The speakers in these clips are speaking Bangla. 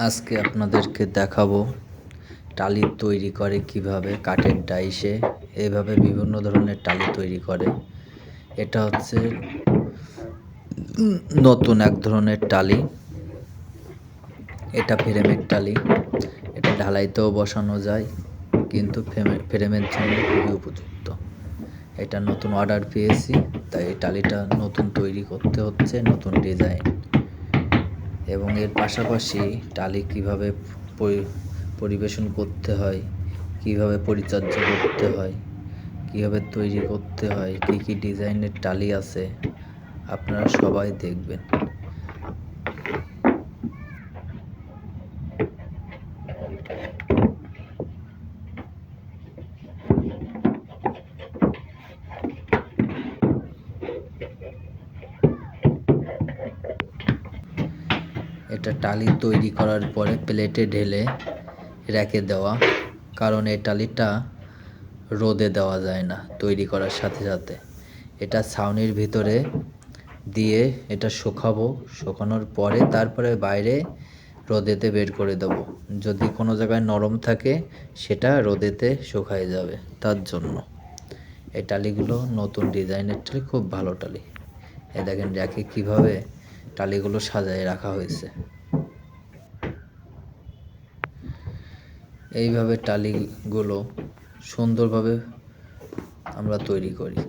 আজকে আপনাদেরকে দেখাবো টালি তৈরি করে কিভাবে কাঠের ডাইসে এইভাবে বিভিন্ন ধরনের টালি তৈরি করে। এটা হচ্ছে নতুন এক ধরনের টালি। এটা ফ্রেমের টালি। এটা ঢালাইতেও বসানো যায়, কিন্তু ফ্রেমের জন্য খুবই উপযুক্ত। এটা নতুন অর্ডার পেয়েছি, তাই এই টালিটা নতুন তৈরি করতে হচ্ছে, নতুন ডিজাইন। এবং এর পাশাপাশি টালি কিভাবে পরিবেশন করতে হয়, কিভাবে পরিচর্যা করতে হয়, কিভাবে তৈরি করতে হয়, কি কি ডিজাইনের টালি আছে, আপনারা সবাই দেখবেন। এটা টালি তৈরি করার পরে প্লেটে ঢেলে রেখে দেওয়া, কারণ এই টালিটা রোদে দেওয়া যায় না তৈরি করার সাথে সাথে। এটা ছাউনির ভিতরে দিয়ে এটা শুকাবো, শুকানোর পরে তারপরে বাইরে রোদেতে বের করে দেবো। যদি কোনো জায়গায় নরম থাকে সেটা রোদেতে শুকায় যাবে, তার জন্য। এই টালিগুলো নতুন ডিজাইনের টালি, খুব ভালো টালি। এই দেখেন র্যাকে কীভাবে টালিগুলো সাজায় রাখা হয়েছে। এইভাবে টালিগুলো সুন্দরভাবে আমরা তৈরি করি,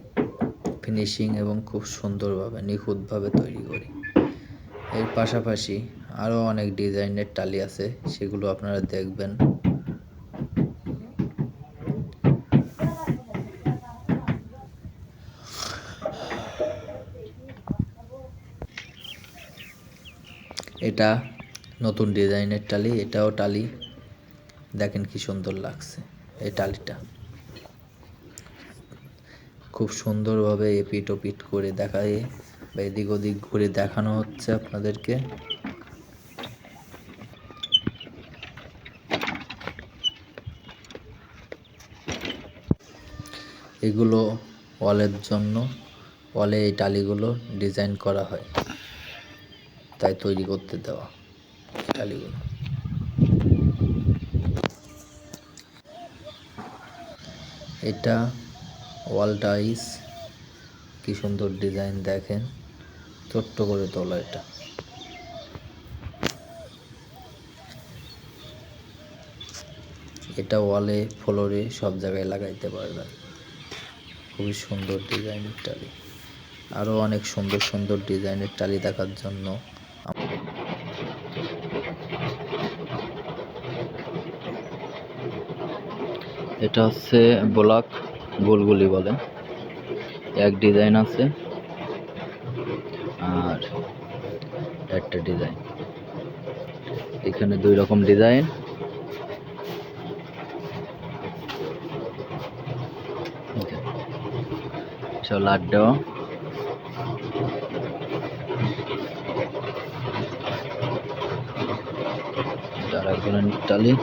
ফিনিশিং এবং খুব সুন্দরভাবে নিখুঁতভাবে তৈরি করি। এর পাশাপাশি আরও অনেক ডিজাইনের টালি আছে, সেগুলো আপনারা দেখবেন। এটা নতুন ডিজাইনের টালি, এটাও টালি। দেখেন কি সুন্দর লাগছে এই টালিটা। খুব সুন্দরভাবে এপিট ওপিট করে দেখায় বা এদিক ওদিক ঘুরে দেখানো হচ্ছে আপনাদেরকে। এগুলো ওয়ালের জন্য, ওয়ালে এই টালিগুলো ডিজাইন করা হয়, তাই তৈরি করতে দেওয়া টালিগুলো। এটা ওয়াল টাইস, কি সুন্দর ডিজাইন দেখেন, ছোট্ট করে তোলা। এটা ওয়ালে ফ্লোরে সব জায়গায় লাগাইতে পারবেন। খুবই সুন্দর ডিজাইনের টালি। আরও অনেক সুন্দর সুন্দর ডিজাইনের টালি দেখার জন্য এটা হচ্ছে ব্লক গোলগুলি বলে, এক ডিজাইন আছে। আর একটা ডিজাইন, এখানে দুই রকম ডিজাইন। সব লাড্ডু, আর এক ধরনের টালি।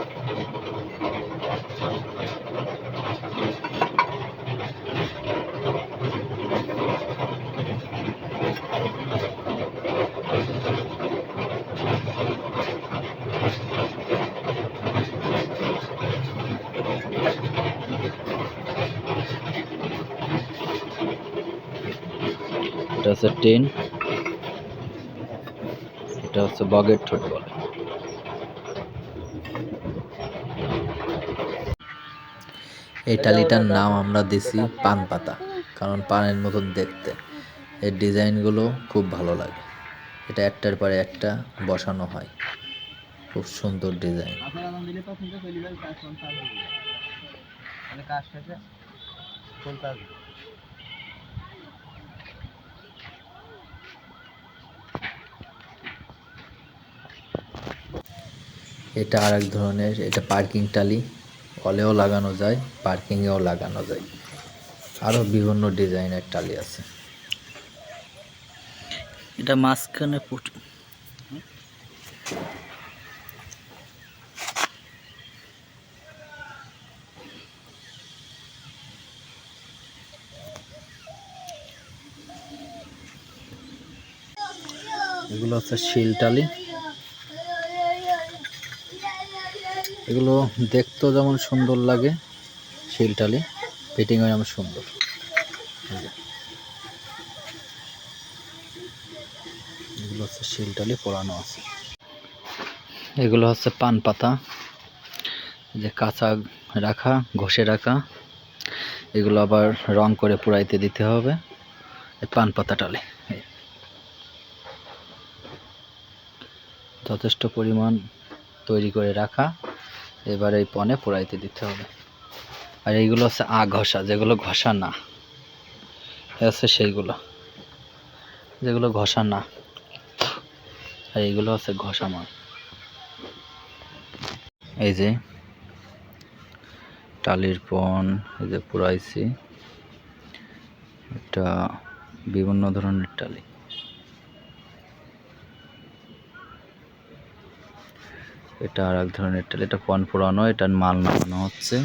এটা হচ্ছে টেন, এটা হচ্ছে বগের ঠোঁট বলে। এই টালিটার নাম আমরা দিছি পান পাতা, কারণ পানের মতন দেখতে। এর ডিজাইনগুলো খুব ভালো লাগে। এটা একটার পরে একটা বসানো হয়, খুব সুন্দর ডিজাইন। এটা আর এক ধরনের, এটা পার্কিং টালি। ওয়ালেও লাগানো যায়, পার্কিংয়েও লাগানো যায়। আরও বিভিন্ন ডিজাইনের টালি আছে। এটা মাঝখানে এগুলো হচ্ছে শিল টালি। এগুলো দেখতেও যেমন সুন্দর লাগে, শিলটালি ফিটিংও যেমন সুন্দর। এগুলো হচ্ছে শিলটালি পোড়ানো আছে। এগুলো হচ্ছে পান পাতা, যে কাঁচা রাখা, ঘষে রাখা, এগুলো আবার রং করে পোড়াইতে দিতে হবে। এই পান পাতা টালি যথেষ্ট পরিমাণ তৈরি করে রাখা, এবার এই পনে পোড়াইতে দিতে হবে। আর এইগুলো হচ্ছে ঘষা, যেগুলো ঘষা না, হচ্ছে সেইগুলো যেগুলো ঘষা না, আর এইগুলো হচ্ছে ঘষা মাল। এই যে টালির পণ, এই যে পুরাইছি, এটা বিভিন্ন ধরনের টালি। এটা আর এক ধরনের টালি, এটা পণ পুরানো, এটার মাল নামানো হচ্ছে।